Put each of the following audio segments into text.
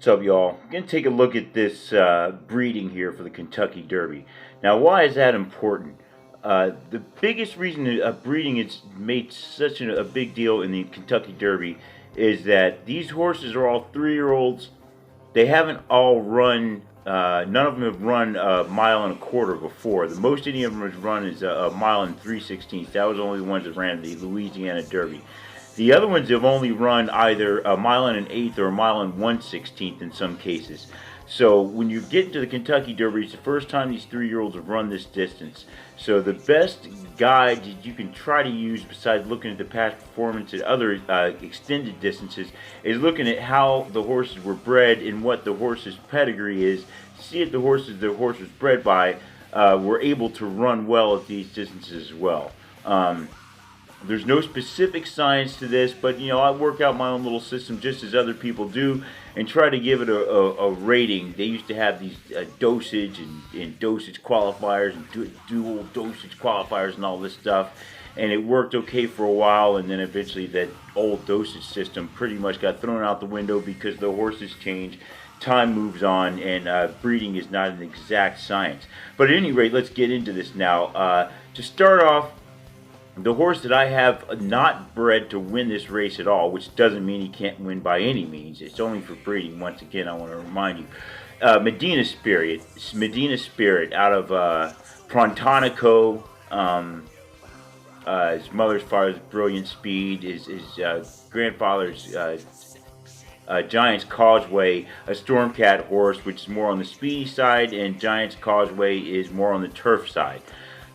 What's up, y'all? I'm going to take a look at this breeding here for the Kentucky Derby. Now, why is that important? The biggest reason that breeding is made such a big deal in the Kentucky Derby is that these horses are all 3-year-olds. They haven't all run, none of them have run a mile and a quarter before. The most any of them has run is a mile and 3/16. That was only the ones that ran the Louisiana Derby. The other ones have only run either a mile and an eighth or a mile and 1/16 in some cases. So when you get into the Kentucky Derby, it's the first time these 3-year-olds have run this distance. So the best guide that you can try to use, besides looking at the past performance at other extended distances, is looking at how the horses were bred and what the horse's pedigree is. See if the horses the horse was bred by were able to run well at these distances as well. There's no specific science to this, but I work out my own little system just as other people do and try to give it a rating. They used to have these dosage and dosage qualifiers and dual dosage qualifiers and all this stuff, and it worked okay for a while, and then eventually that old dosage system pretty much got thrown out the window because the horses change, time moves on, and breeding is not an exact science. But at any rate, let's get into this now. To start off, the horse that I have not bred to win this race at all, which doesn't mean he can't win by any means. It's only for breeding. Once again, I want to remind you. Medina Spirit. Medina Spirit out of Prontonico. His mother's father's brilliant speed. His grandfather's Giant's Causeway, a Stormcat horse, which is more on the speedy side, and Giant's Causeway is more on the turf side.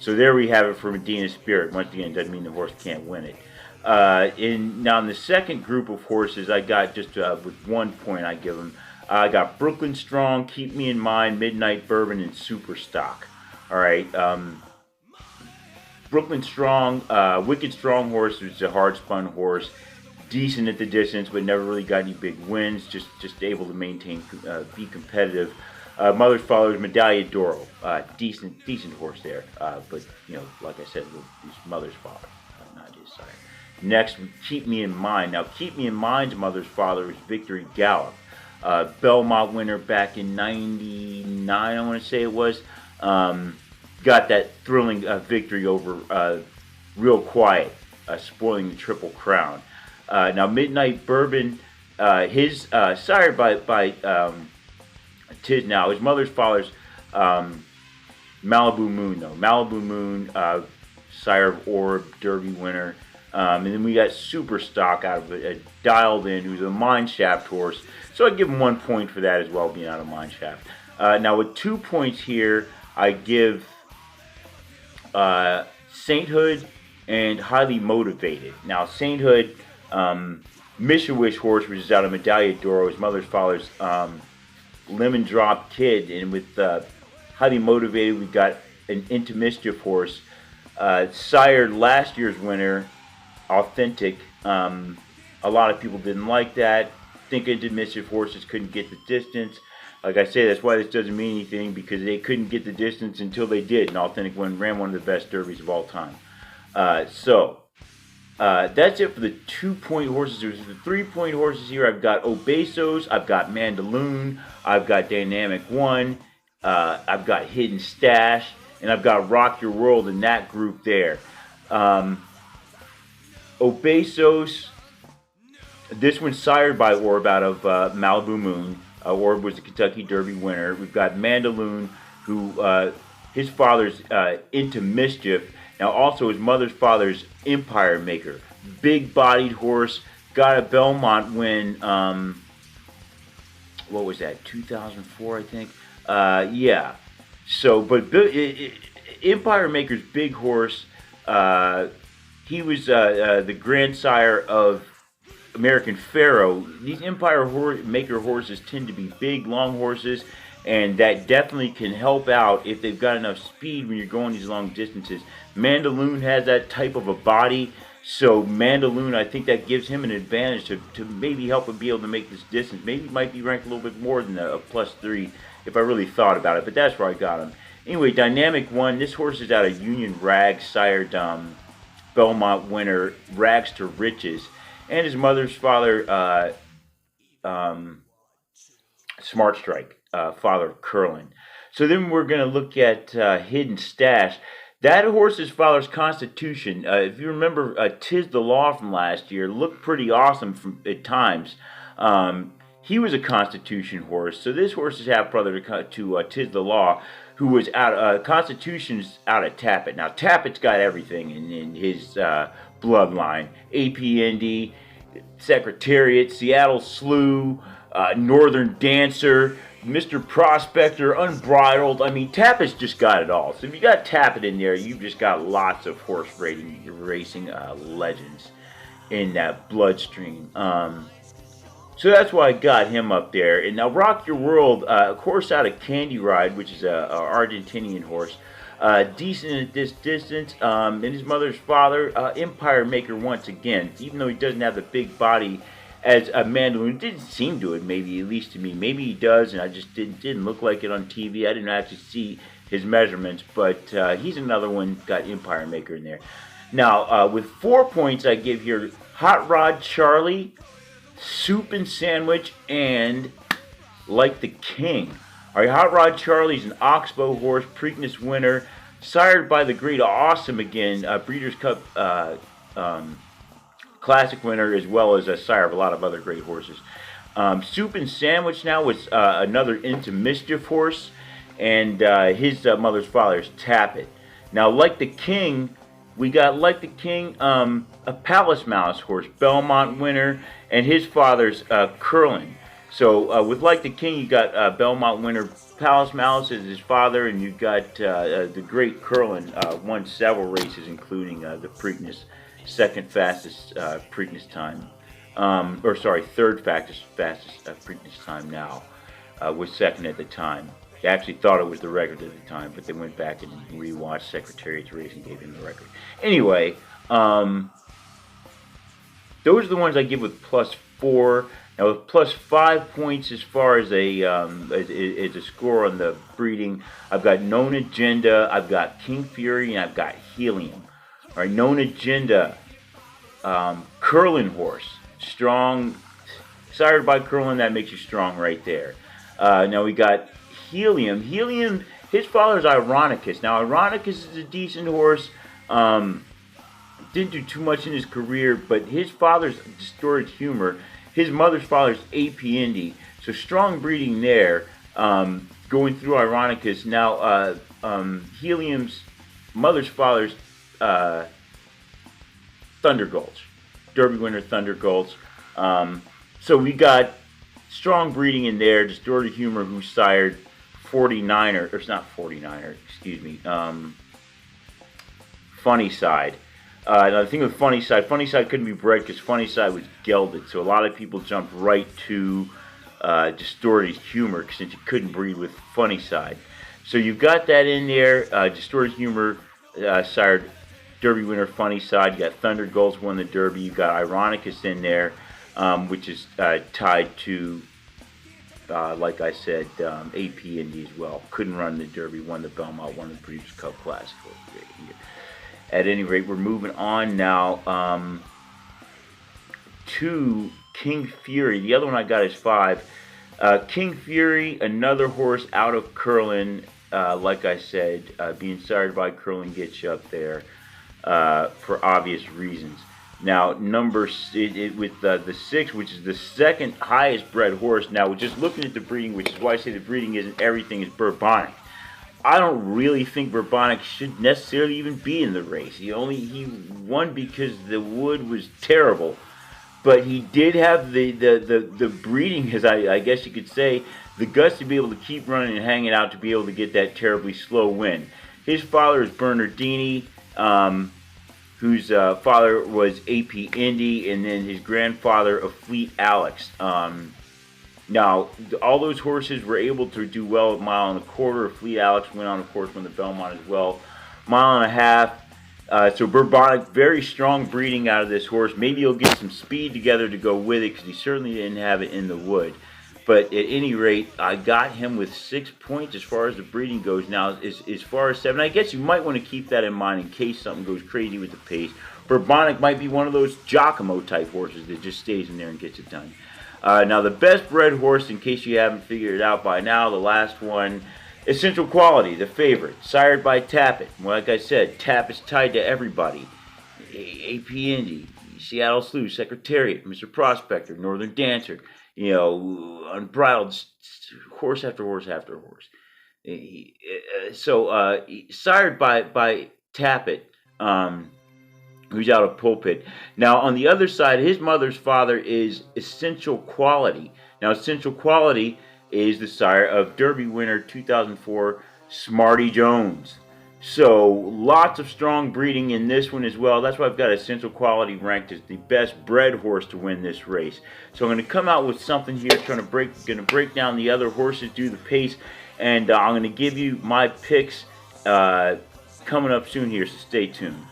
So there we have it for Medina Spirit. Once again, it doesn't mean the horse can't win it. Now in the second group of horses, I got just with 1 point I give them. I got Brooklyn Strong, Keep Me in Mind, Midnight Bourbon, and Super Stock. All right. Brooklyn Strong, Wicked Strong horse, is a hard spun horse, decent at the distance, but never really got any big wins. Just able to maintain, be competitive. Mother's Father's Medallion d'Oro, decent horse there, but like I said, his mother's father, not his sire. Next, Keep Me in Mind. Now, Keep Me in Mind's mother's father is Victory Gallop, Belmont winner back in '99, I want to say it was. Got that thrilling victory over Real Quiet, spoiling the Triple Crown. Now, Midnight Bourbon, his sired by Tisnow. His mother's father's Malibu Moon, though. Malibu Moon, sire of Orb, Derby winner. And then we got Super Stock out of a Dialed In, who's a Mine Shaft horse. So I give him 1 point for that as well, being out of Mine Shaft. Now with 2 points here, I give Sainthood and Highly Motivated. Now Sainthood, Mission Wish horse, which is out of Medallion d'Oro, his mother's father's Lemon Drop Kid, and with Highly Motivated, we got an Into Mischief horse, sired last year's winner, Authentic. A lot of people didn't like that. Think Into Mischief horses couldn't get the distance. Like I say, that's why this doesn't mean anything, because they couldn't get the distance until they did, and Authentic ran one of the best derbies of all time. That's it for the 2-point horses. There's the 3-point horses here. I've got Obesos, I've got Mandaloon, I've got Dynamic One, I've got Hidden Stash, and I've got Rock Your World in that group there. Obesos, this one's sired by Orb out of Malibu Moon. Orb was the Kentucky Derby winner. We've got Mandaloon, who his father's Into Mischief. Now, also, his mother's father's Empire Maker. Big-bodied horse. Got a Belmont win, what was that, 2004, I think? Yeah. So, but Empire Maker's big horse, he was the grandsire of American Pharaoh. These Empire Maker horses tend to be big, long horses, and that definitely can help out if they've got enough speed when you're going these long distances. Mandaloon has that type of a body, so Mandaloon, I think that gives him an advantage to maybe help him be able to make this distance. Maybe he might be ranked a little bit more than a +3 if I really thought about it, but that's where I got him. Anyway, Dynamic One, this horse is out of Union Rags, sired Belmont winner, Rags to Riches. And his mother's father, Smart Strike, father of Curlin. So then we're going to look at Hidden Stash. That horse's father's Constitution, if you remember, Tis the Law from last year, looked pretty awesome at times. He was a Constitution horse, so this horse is half brother to Tis the Law, who was out. Constitution's out of Tappet. Now Tappet's got everything in his bloodline: APND, Secretariat, Seattle Slew, Northern Dancer, Mr. Prospector, Unbridled. I mean, Tappett's just got it all. So if you got Tappet in there, you've just got lots of horse racing legends in that bloodstream. So that's why I got him up there. And now Rock Your World, a horse out of Candy Ride, which is a Argentinian horse. Decent at this distance. And his mother's father, Empire Maker once again. Even though he doesn't have the big body as a Mandaloon, it didn't seem to it, maybe, at least to me. Maybe he does, and I just didn't look like it on TV. I didn't actually see his measurements, but he's another one, got Empire Maker in there. Now, with 4 points, I give here Hot Rod Charlie, Soup and Sandwich, and Like the King. All right, Hot Rod Charlie's an Oxbow horse, Preakness winner, sired by the great Awesome again, Breeders' Cup Classic winner, as well as a sire of a lot of other great horses. Soup and Sandwich now was another Into Mischief horse, and his mother's father's Tappet. Now, Like the King, we got Like the King, a Palace Mouse horse, Belmont winner, and his father's Curlin. So with Like the King, you got Belmont winner Palace Mouse as his father, and you got the great Curlin, won several races, including the Preakness, second fastest Preakness time, third fastest Preakness time now, was second at the time. They actually thought it was the record at the time, but they went back and rewatched Secretariat's race and gave him the record. Anyway, those are the ones I give with +4. Now with +5 points as far as a score on the breeding, I've got Known Agenda, I've got King Fury, and I've got Helium. All right, Known Agenda, Curlin horse, strong, sired by Curlin, that makes you strong right there. Now we got Helium. Helium, his father's Ironicus. Now Ironicus is a decent horse. Didn't do too much in his career, but his father's Distorted Humor. His mother's father's AP Indy. So strong breeding there. Going through Ironicus. Now Helium's mother's father's Thunder Gulch. Derby winner Thunder Gulch. So we got strong breeding in there. Distorted Humor, who sired 49er, or it's not 49er, excuse me, Funny Side. Now the thing with Funny Side couldn't be bred because Funny Side was gelded, so a lot of people jumped right to Distorted Humor since you couldn't breed with Funny Side. So you've got that in there. Distorted Humor sired Derby winner Funny Side. You got Thunder Gulch won the Derby. You got Ironicus in there, which is tied to, like I said, AP Indy as well. Couldn't run the Derby, won the Belmont, won the Breeders' Cup Classic. At any rate, we're moving on now to King Fury. The other one I got is 5. King Fury, another horse out of Curlin. Like I said, being sired by Curlin gets you up there for obvious reasons. Now, with the 6, which is the second highest bred horse. Now, we're just looking at the breeding, which is why I say the breeding isn't everything, is Bourbonic. I don't really think Bourbonic should necessarily even be in the race. He won because the wood was terrible, but he did have the breeding, as I guess you could say, the guts to be able to keep running and hanging out to be able to get that terribly slow win. His father is Bernardini, whose father was AP Indy, and then his grandfather of Fleet Alex. Now, all those horses were able to do well at 1.25 miles. Fleet Alex went on, of course, won the Belmont as well. 1.5 miles. So Bourbonic, very strong breeding out of this horse. Maybe he'll get some speed together to go with it because he certainly didn't have it in the wood. But at any rate, I got him with 6 points as far as the breeding goes. Now, as far as 7, I guess you might want to keep that in mind in case something goes crazy with the pace. Bourbonic might be one of those Giacomo type horses that just stays in there and gets it done. Now, the best bred horse, in case you haven't figured it out by now, the last one, Essential Quality, the favorite, sired by Tappet. Like I said, Tappet's tied to everybody. AP Indy, Seattle Sleuth, Secretariat, Mr. Prospector, Northern Dancer, you know, Unbridled, horse after horse after horse. Sired by Tappet, who's out of Pulpit. Now, on the other side, his mother's father is Essential Quality. Now, Essential Quality is the sire of Derby winner 2004 Smarty Jones. So, lots of strong breeding in this one as well. That's why I've got Essential Quality ranked as the best bred horse to win this race. So, I'm going to come out with something here, going to break down the other horses, do the pace, and I'm going to give you my picks coming up soon here, so stay tuned.